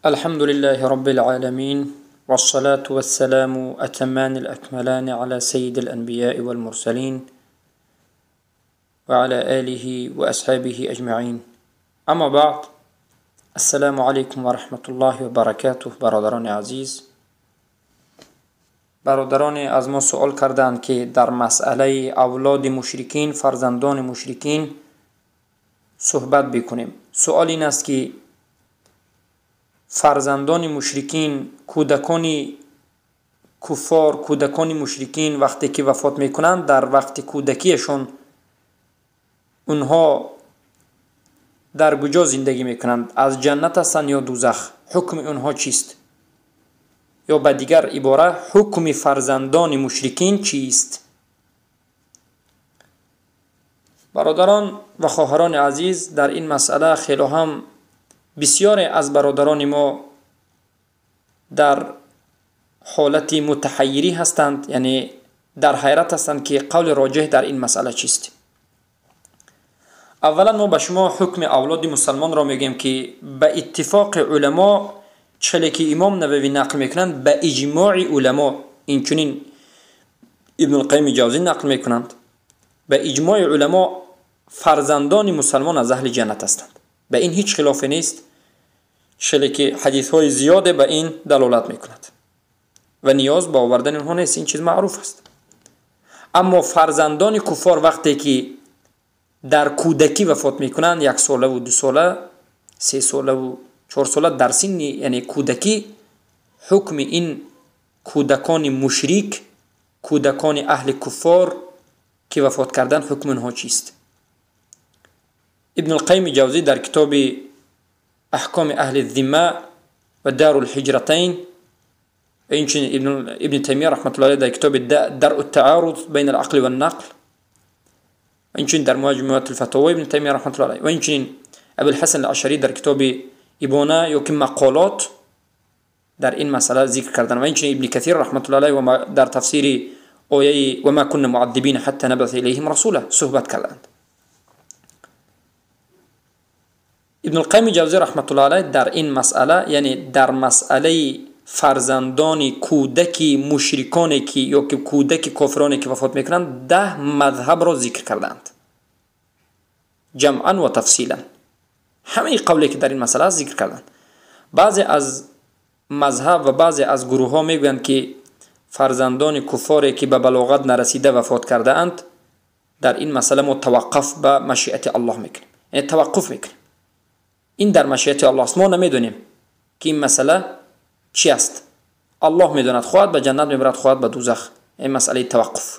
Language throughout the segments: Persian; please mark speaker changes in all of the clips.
Speaker 1: الحمد لله رب العالمين والصلاة والسلام أتمان الأكملان على سيد الأنبياء والمرسلين وعلى آله وأصحابه أجمعين. أما بعد، السلام عليكم ورحمة الله وبركاته. برادران عزیز، برادران از ما سوال کردند که در مسئله اولاد مشرکین، فرزندان مشرکین صحبت بکنیم. سوال این است که فرزندان مشرکین، کودکان کفار، کودکان مشرکین وقتی که وفات میکنند، در وقت کودکیشون اونها در کجا زندگی میکنند؟ از جنت هستند یا دوزخ؟ حکم اونها چیست؟ یا به دیگر عباره، حکم فرزندان مشرکین چیست؟ برادران و خواهران عزیز، در این مسئله خیلی هم بسیار از برادران ما در حالت متحیری هستند، یعنی در حیرت هستند که قول راجح در این مسئله چیست. اولا ما به شما حکم اولاد مسلمان را میگیم که به اتفاق علما، چلی که امام نووی نقل میکنند، به اجماع علما، این چنین ابن القیم جوزی نقل میکنند، به اجماع علما فرزندان مسلمان از اهل جنت هستند. به این هیچ خلافی نیست، چلی که حدیث های زیاده به این دلالت میکند و نیاز به آوردن اونها نیست، این چیز معروف است. اما فرزندان کفار وقتی که در کودکی وفات میکنند، 1 ساله و 2 ساله، 3 ساله و 4 ساله، در سن یعنی کودکی، حکم این کودکان مشرک، کودکان اهل کفار که وفات کردن، حکم اونها چیست؟ ابن القیم جوزی در کتاب احکام اهل الذمه و دار الحجرتین، و اینچنین ابن تیمیه رحمت الله علیه در کتاب درء التعارض بین العقل و النقل، و اینچنین در مجموعات الفتاوی ابن تیمیه رحمت الله علیه، و اینچنین ابو الحسن الاشعری در کتاب ابانه یا که مقالات در این مسئله ذکر کردن، و اینچنین ابن کثیر رحمت الله علیه و در تفسیر آیه و ما كنا معذبین حتی نبعث الیهم رسولا صحبت کردند. ابن القیم جوزی رحمت الله علیه در این مسئله، یعنی در مسئله فرزندان کودکی مشرکانی که یا که کودک کافرانی که وفات میکنند، 10 مذهب را ذکر کردند، جمعا و تفصیلا. همه قولی که در این مسئله ذکر کردند. بعضی از مذهب و بعضی از گروه ها میگویند که فرزندان کفاری که به بلاغت نرسیده وفات کرده اند، در این مسئله ما توقف به مشیت الله میکنیم، یعنی توقف میکنیم، این در مشیت الله است، ما نمیدونیم که این مسئله چی است. الله میدوند، خواهد به جنت میبرد، خواهد به دوزخ. این مسئله توقف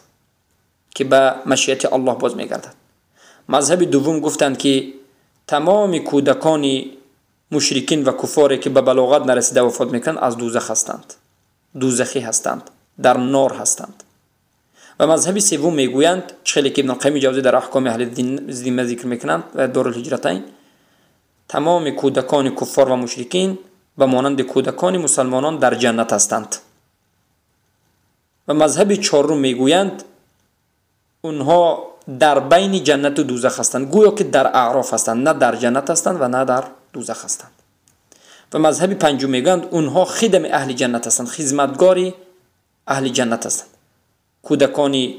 Speaker 1: که به مشیت الله باز میگردد. مذهب دوم گفتند که تمام کودکان مشرکین و کفاری که به بلاغت نرسیده وفات میکنند از دوزخ هستند، دوزخی هستند، در نار هستند. و مذهب سوم میگویند، چخیلی که ابن القیم جوزی در احکام اهل الذمه ذکر میکنند و دار الهجرتین، تمام کودکان کفار و مشرکین و مانند کودکان مسلمانان در جنت هستند. و مذهب چهارم میگویند اونها در بین جنت و دوزخ هستند، گویا که در اعراف هستند، نه در جنت هستند و نه در دوزخ هستند. و مذهب پنجم میگویند اونها خدم اهل جنت هستند، خدمتگاری اهل جنت هستند. کودکان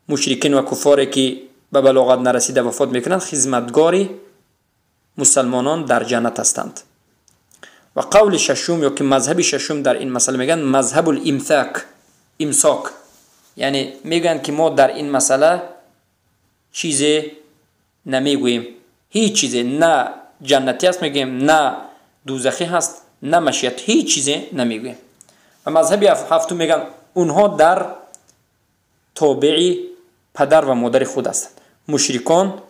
Speaker 1: مشرکین و کفاری که به بلاغت نرسیده وفات میکنند، خدمتگاری مسلمانان در جنت هستند. و قول ششم یا که مذهب ششم در این مسئله میگن مذهب امساک، یعنی میگن که ما در این مسئله چیزی نمیگوییم، هیچ چیزی، نه جنتی هست میگیم، نه دوزخی هست، نه مشیت، هیچ چیزی نمیگوییم. و مذهب هفتم میگن اونها در تابع پدر و مادر خود هستند. مشرکان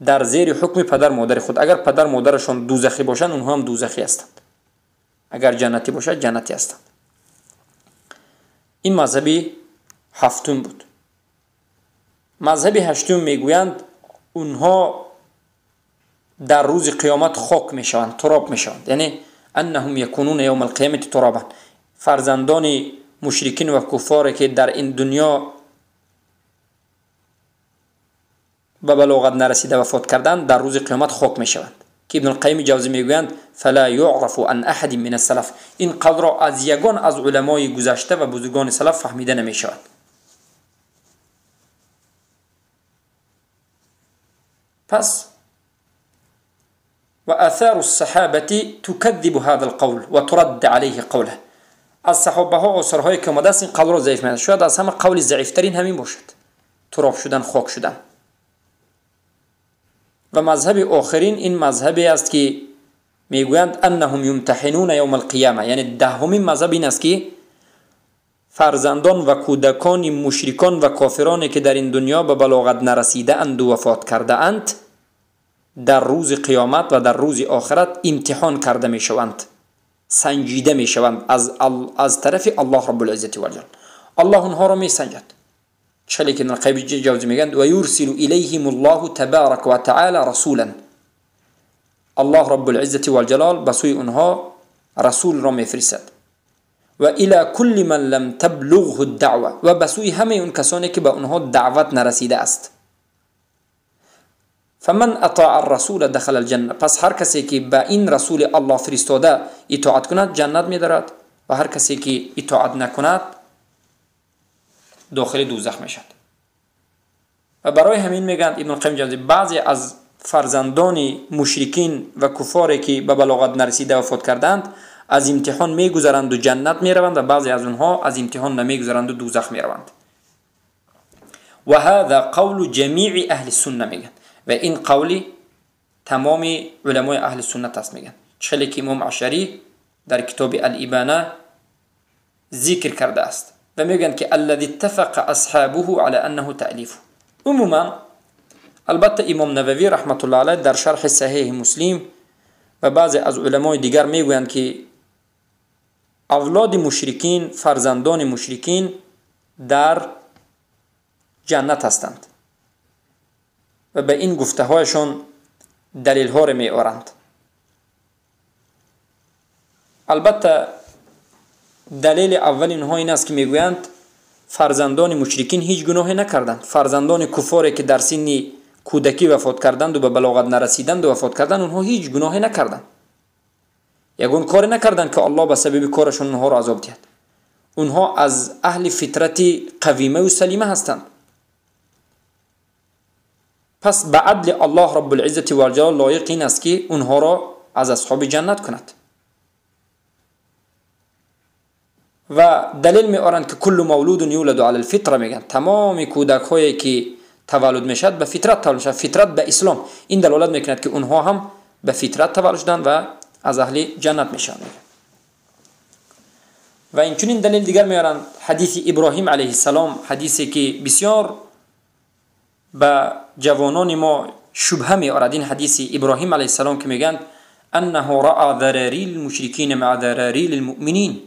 Speaker 1: در زیر حکم پدر مادر خود، اگر پدر مادرشان دوزخی باشند اونها هم دوزخی هستند، اگر جنتی باشد جنتی هستند. این مذهب هفتم بود. مذهب هشتم میگویند اونها در روز قیامت خاک میشوند، تراب میشوند، یعنی انهم یکونون یوم القیامة ترابا. فرزندان مشرکین و کفار که در این دنیا به بلاغت نرسیده وفات کردن، در روز قیامت خاک میشوند. که ابن القیم جوزی میگویند فلا یعرف عن احد من السلف، این قول را از یگان از علمای گذشته و بزرگان سلف فهمیده نمی شود. پس و آثار الصحابه تكذب هذا القول و ترد عليه قوله، از صحابه ها آثارهایی که اومده است این قول را ضعیف می‌دانند. شاید از همه قول ضعیفترین همین باشد، تراب شدن، خاک شدن. و مذهب آخرین این مذهبی است که میگویند انهم یمتحنون یوم القیامه، یعنی دهمین مذهب این است که فرزندان و کودکان مشرکان و کافرانی که در این دنیا به بلاغت نرسیده اند و وفات کرده اند در روز قیامت و در روز آخرت امتحان کرده می شوند، سنجیده می شوند از طرف الله رب العزة والجلال. الله اونها را می سنجد. چلی که نقیب جوزی میگند و یرسل الیهم الله تبارک و تعالی رسولا، الله رب العزة والجلال بسوی اونها رسول را میفرستد. و الى كل من لم تبلغه الدعوه، و بسوی همه اون کسانی که به اونها دعوت نرسیده است. فمن اطاع الرسول دخل الجنه، پس هر کسی که به این رسول الله فرستاده اطاعت کند جنت می‌دارد و هر کسی که اطاعت نکند داخل دوزخ میشد. و برای همین میگند ابن القیم جوزی بعضی از فرزندان مشرکین و کفاری که به بلاغت نرسیده وفات کردند از امتحان میگذرند و جنت میروند و بعضی از اونها از امتحان نمیگذرند و دوزخ میروند. و هذا قول جمیع اهل السنه، میگن و این قولی تمام علمای اهل سنت است. میگن چلی که امام عشری در کتاب الابانه ذکر کرده است و میگن که الذي اتفق اصحابه على انه تألیف. عموما البته امام نووی رحمت الله علیه در شرح صحیح مسلم و بعضی از علمای دیگر میگویند که اولاد مشرکین، فرزندان مشرکین در جنت هستند و به این گفته هایشان دلیل ها را می آورند. البته دلیل اول اینها این است که میگویند فرزندان مشرکین هیچ گناهی نکردند. فرزندان کفاری که در سن کودکی وفات کردند و به بلاغت نرسیدند و وفات کردند اونها هیچ گناهی نکردند، یگون کاری نکردند که الله به سبب کارشون اونها را عذاب دهد. اونها از اهل فطرت قویمه و سلیمه هستند. پس به عدل الله رب العزة والجلال لایق این است که اونها را از اصحاب جنت کند. و دلیل می آورند که کل مولود یولد علی الفطره، میگن تمام کودک هایی که تولد میشد به فطرت تولد میشد، فطرت به اسلام. این دلالت میکند که اونها هم به فطرت تولد شدند و از اهل جنت میشن. و این چنین دلیل دیگر میارند حدیث ابراهیم علیه السلام، حدیثی که بسیار به جوانان ما شبهه میارد. این حدیث ابراهیم علیه السلام که میگن انه رأى ذراریل المشرکین مع ذراریل المؤمنین،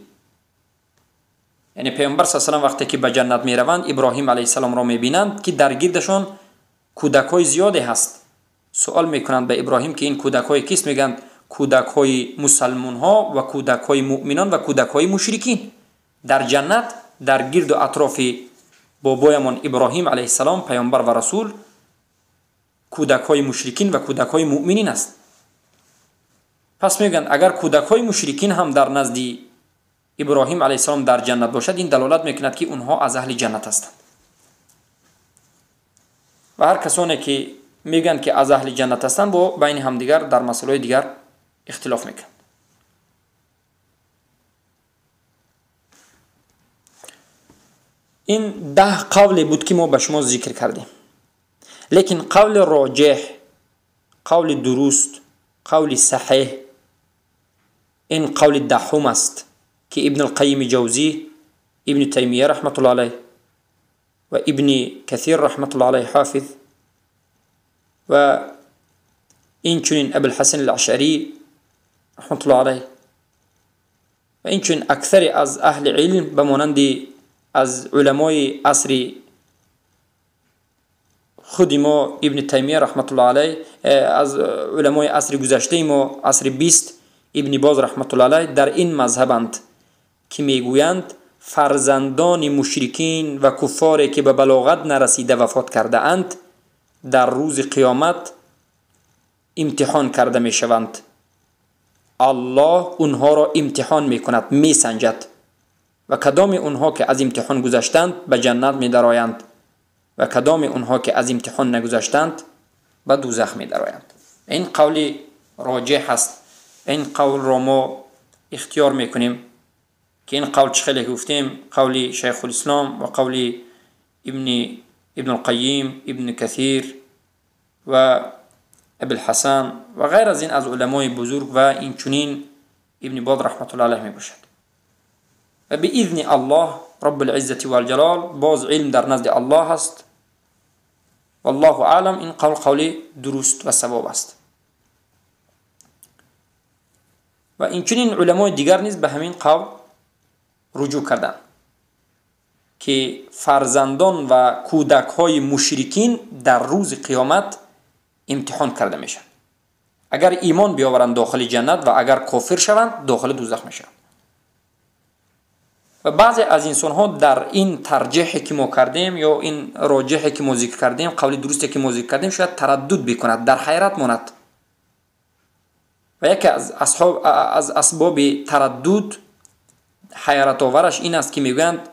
Speaker 1: یعنی پیامبر صلی الله علیه و وقتی که به جنت میروند ابراهیم علیه السلام را میبینند که در گردشان کودکای زیادی هست. سوال میکنند به ابراهیم که این کودکای کیست؟ میگن کودکای مسلمان ها و کودکای مؤمنان و کودکای مشرکین در جنت در گرد و اطراف بابایمان ابراهیم علیه السلام پیامبر و رسول کودکای مشرکین و کودکای مؤمنین است. پس میگن اگر کودکای مشرکین هم در نزد ابراهیم علیه السلام در جنت باشد این دلالت میکند که اونها از اهل جنت هستند. و هر کسانی که میگن که از اهل جنت هستند با بین هم دیگر در مسائل دیگر اختلاف میکنند. این 10 قول بود که ما به شما ذکر کردیم، لیکن قول راجح، قول درست، قول صحیح این قول دهم است که ابن القیم جوزی، ابن تیمیه رحمت الله علیه و ابن کثیر رحمت الله علیه حافظ و این چنین ابو الحسن الاشعری رحمت الله علیه و این چنین اکثر از اهل علم بمانند از علمای عصر خود ما ابن تیمیه رحمت الله علیه، از علمای عصر گذشته ما عصر 20 ابن باز رحمت الله علیه در این مذهبند که میگویند فرزندان مشرکین و کفاری که به بلاغت نرسیده وفات کرده اند در روز قیامت امتحان کرده می شوند الله اونها را امتحان می کند، می سنجد و کدام اونها که از امتحان گذشتند به جنت می درآیند و کدام اونها که از امتحان نگذشتند به دوزخ می درآیند. این قولی راجح است. این قول را ما اختیار می کنیم که این قول چه خیلی گفتیم، قولی شیخ الاسلام و قولی ابن القیم، ابن کثیر و ابن الحسن و غیر از این از علمای بزرگ و این چنین ابن باز رحمت الله علیه می باشد. و به اذن الله رب العزة والجلال باز علم در نزد الله است. والله اعلم. این قولی درست و صواب است. و این چنین علمای دیگر نیز به همین قول رجوع کردند که فرزندان و کودک های مشرکین در روز قیامت امتحان کرده میشن. اگر ایمان بیاورند داخل جنت و اگر کافر شوند داخل دوزخ میشن. و بعضی از انسان ها در این ترجیحی که ما کردیم یا این راجحی که ما ذکر کردیم، قولی درستی که ما ذکر کردیم، شاید تردد بکند، در حیرت ماند. و یکی از اسباب تردد حیرت آورش این است که میگویند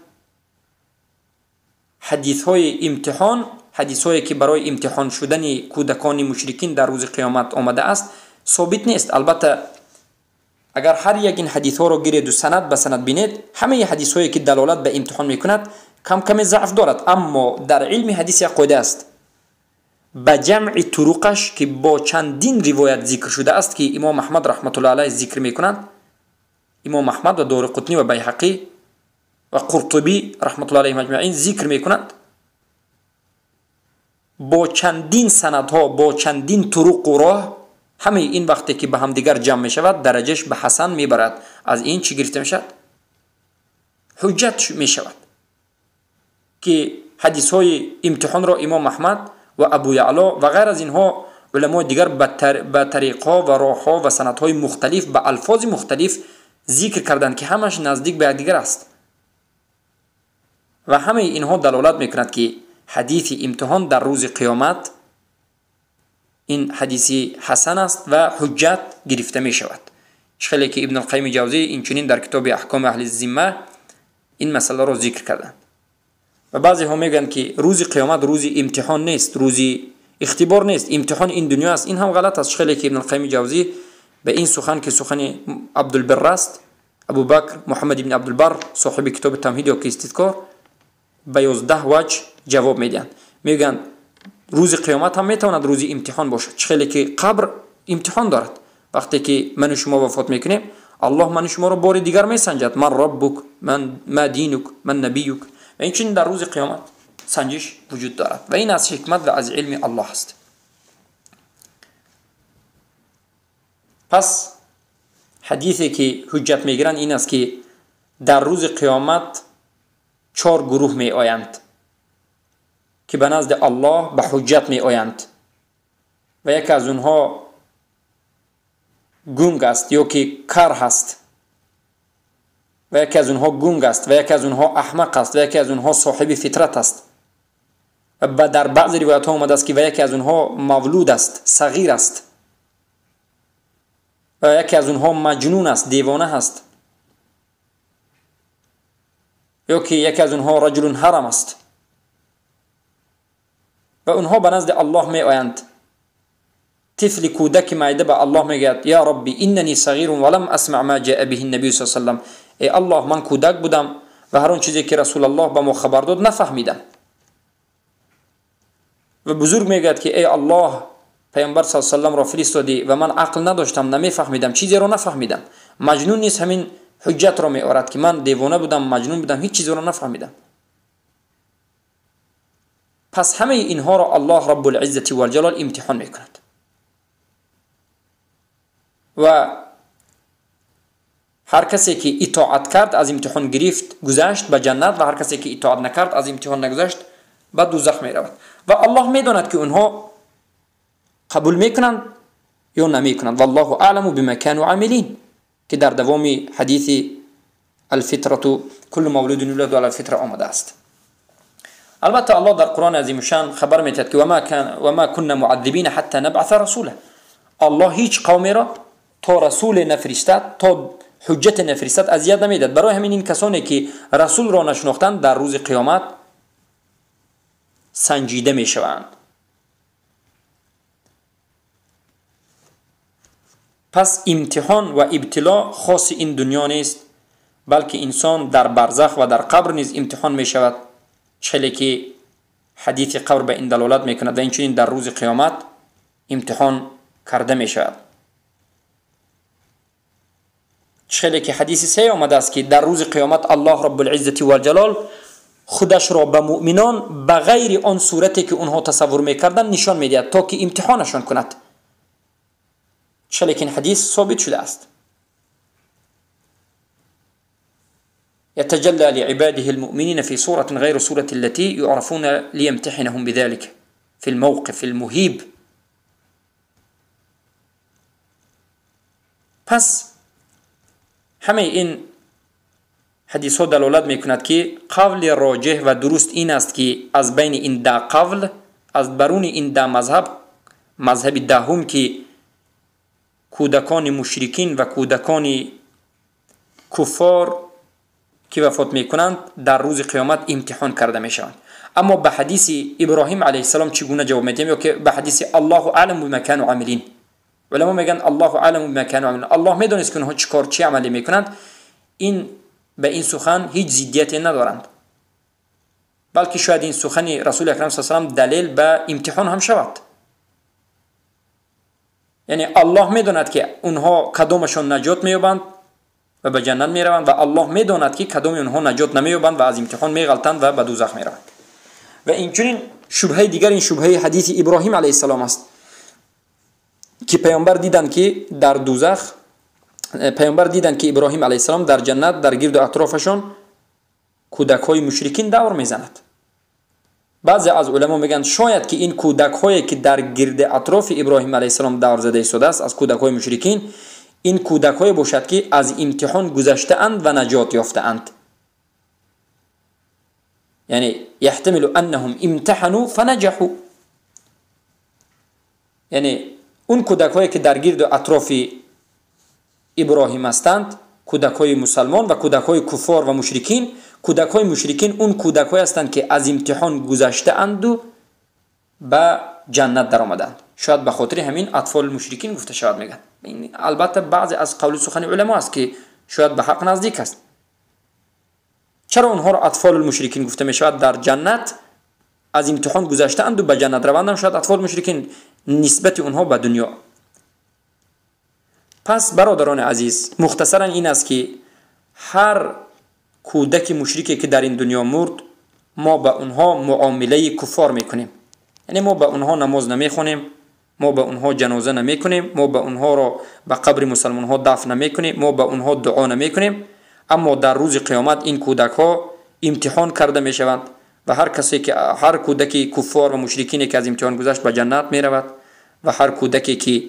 Speaker 1: حدیث های امتحان، حدیث هایی که برای امتحان شدن کودکان مشرکین در روز قیامت آمده است ثابت نیست. البته اگر هر یک این حدیث ها را گیرید و سند به سند بینید، همه حدیث هایی که دلالت به امتحان میکند کم کم ضعف دارد، اما در علم حدیث یک قاعده است با جمع طرقش که با چندین روایت ذکر شده است که امام احمد رحمت الله علیه ذکر میکنند. امام احمد و دارقطنی و بیهقی و قرطبی رحمت الله علیهم اجمعین ذکر میکنند. با چندین سندها، با چندین طرق و راه، همه این وقتی که به هم دیگر جمع می شود درجهش به حسن می برد. از این چی گرفته می شود؟ حجت می شود که حدیث های امتحان را امام احمد و ابو یعلا و غیر از اینها علمای دیگر به طریقها و راهها و سندهای مختلف به الفاظ مختلف ذکر کردند که همش نزدیک به دیگر است. و همه اینها دلالت میکند که حدیث امتحان در روز قیامت این حدیث حسن است و حجت گرفته می شود. خیلی که ابن القیم جوزی این چنین در کتاب احکام اهل الذمه این مسئله را ذکر کردند. و بعضی ها میگن که روز قیامت روز امتحان نیست، روز اختبار نیست، امتحان این دنیا است. این هم غلط است. خیلی که ابن القیم جوزی به این سخن که سخن عبدالبر است، ابو بکر محمد ابن عبدالبر صاحب کتاب تمهید و استذکار، به 11 وجه جواب میدن. میگن روز قیامت هم میتواند روز امتحان باشد، خیلی که قبر امتحان دارد. وقتی که من و شما وفات میکنیم الله من و شما را بار دیگر میسنجد، من ربک، من ما دینک، من نبیک. و این چنین در روز قیامت سنجش وجود دارد و این از حکمت و از علم الله است. پس حدیثی که حجت میگیرند این است که در روز قیامت 4 گروه می آیند که به نزد الله به حجت می آیند و یک از اونها گونگ است یا که کر هست و یک از اونها گونگ است و یک از اونها احمق است و یک از اونها صاحب فطرت است. و در بعض روایت ها آمده است که و یک از اونها مولود است، صغیر است و یکی از اونها مجنون است، دیوانه است، یا که یکی از اونها رجل حرام است. و اونها به نزد الله می آیند. طفل کودک مایده به الله میگوید یا ربی اننی صغیر ولم اسمع ما جاء به النبی صلی الله علیه و سلم. ای الله من کودک بودم و هر اون چیزی که رسول الله به ما خبر داد نفهمیدم. و بزرگ میگوید که ای الله پیامبر صلی الله علیه و سلم را فرستادی و من عقل نداشتم، نمیفهمیدم، چیزی را نفهمیدم. مجنون نیست، همین حجت را می آورد که من دیوانه بودم، مجنون بودم، هیچ چیزی را نفهمیدم. پس همه اینها را الله رب العزة والجلال امتحان میکند و هر کسی که اطاعت کرد از امتحان گرفت گذشت به جنت و هر کسی که اطاعت نکرد از امتحان نگذشت به دوزخ می رود. و الله میداند که اونها قبول میکنند یا نمیکنند. والله اعلم بما كانوا عاملین که در دوام حدیث الفطرة كل مولود یولد علی الفطره آمده است. البته الله در قرآن عظیم شان خبر میدهد که و ما كنا معذبین حتی نبعث رسولا. الله هیچ قومی را تا رسول نفرستد، تا حجت نفرستد اذیت نمیداد. برای همین این کسانی که رسول را نشناختند در روز قیامت سنجیده میشوند. پس امتحان و ابتلا خاص این دنیا نیست، بلکه انسان در برزخ و در قبر نیز امتحان می شود، چلی که حدیث قبر به این دلالت می کند و اینچنین در روز قیامت امتحان کرده می شود. چلی که حدیث سه آمده است که در روز قیامت الله رب العزت و الجلال خودش را به مؤمنان به غیر آن صورتی که اونها تصور می کردن نشان می دهد تا که امتحانشان کند. چلی که این حدیث ثابت شده است. يتجلى لعباده المؤمنين في صورة غير صورة التي يعرفون ليمتحنهم بذلك في الموقف المهيب. پس همه این حدیث ها دلالت می کند که قول راجح و درست این است که از بین این ده قول، از برون این ده مذهب دهم که کودکان مشرکین و کودکان کفار که وفات میکنند در روز قیامت امتحان کرده میشوند. اما به حدیث ابراهیم علیه السلام چگونه جواب میدیم؟ یا که به حدیث الله اعلم بما كانوا عاملین، علما میگن الله اعلم بما كانوا عاملین، الله میدونست که اونها چیکار چی عملی میکنند. این به این سخن هیچ ضدیتی ندارند، بلکه شاید این سخن رسول اکرم صلی الله علیه و سلم دلیل به امتحان هم شود. یعنی الله میدوند که اونها کدامشون نجات مییابند و به جنت میروند و الله میداند که کدام اونها نجات نمییابند و از امتحان میغلطند و به دوزخ میروند. و اینچنین شبهه دیگر این شبهه حدیث ابراهیم علیه السلام است که پیامبر دیدن که در دوزخ، پیامبر دیدن که ابراهیم علیه السلام در جنت در گرد و اطرافشون کودک‌های مشرکین دور میزند. بعضی از علما میگن شاید که این کودک‌هایی که در گرد اطراف ابراهیم علیه السلام دور زده شده است از کودک‌های مشرکین، این کودک‌های باشد که از امتحان گذشته اند و نجات یافته اند. یعنی یحتمل انهم امتحنوا فنجحوا، یعنی اون کودک‌هایی که در گرد و اطراف ابراهیم هستند، کودک‌های مسلمان و کودک‌های کفار و مشرکین، کودک‌های مشرکین اون کودک‌هایی هستند که از امتحان گذشته اند و به جنت در آمدند. شاید به خاطر همین اطفال مشرکین گفته شود میگن. البته بعضی از قول سخن علما است که شاید به حق نزدیک است. چرا اونها را اطفال المشرکین گفته می شود؟ در جنت از امتحان گذشته اند و به جنت روند. شاید اطفال مشرکین نسبت اونها به دنیا. پس برادران عزیز، مختصرا این است که هر کودک مشرکی که در این دنیا مرد، ما به اونها معامله کفار میکنیم. یعنی ما به اونها نماز نمیخونیم، ما به اونها جنازه نمیکنیم، ما به اونها را به قبر مسلمان ها دفن نمیکنیم، ما به اونها دعا نمیکنیم. اما در روز قیامت این کودک ها امتحان کرده میشوند و هر کودکی کفار و مشرکینی که از امتحان گذشت به جنت میرود و هر کودکی که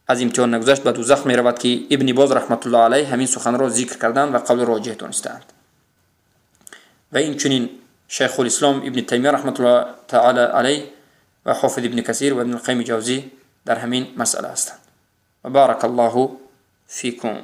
Speaker 1: از امتحان نگذشت به دوزخ میرود، که ابن باز رحمت الله علیه همین سخن را ذکر کردند و قول راجح دانستند. و این چنین شیخ الاسلام ابن تیمیه رحمت الله تعالی علیه و حافظ ابن کثیر و ابن القیم جوزی در همین مسئله هستند. و بارک الله فیکم.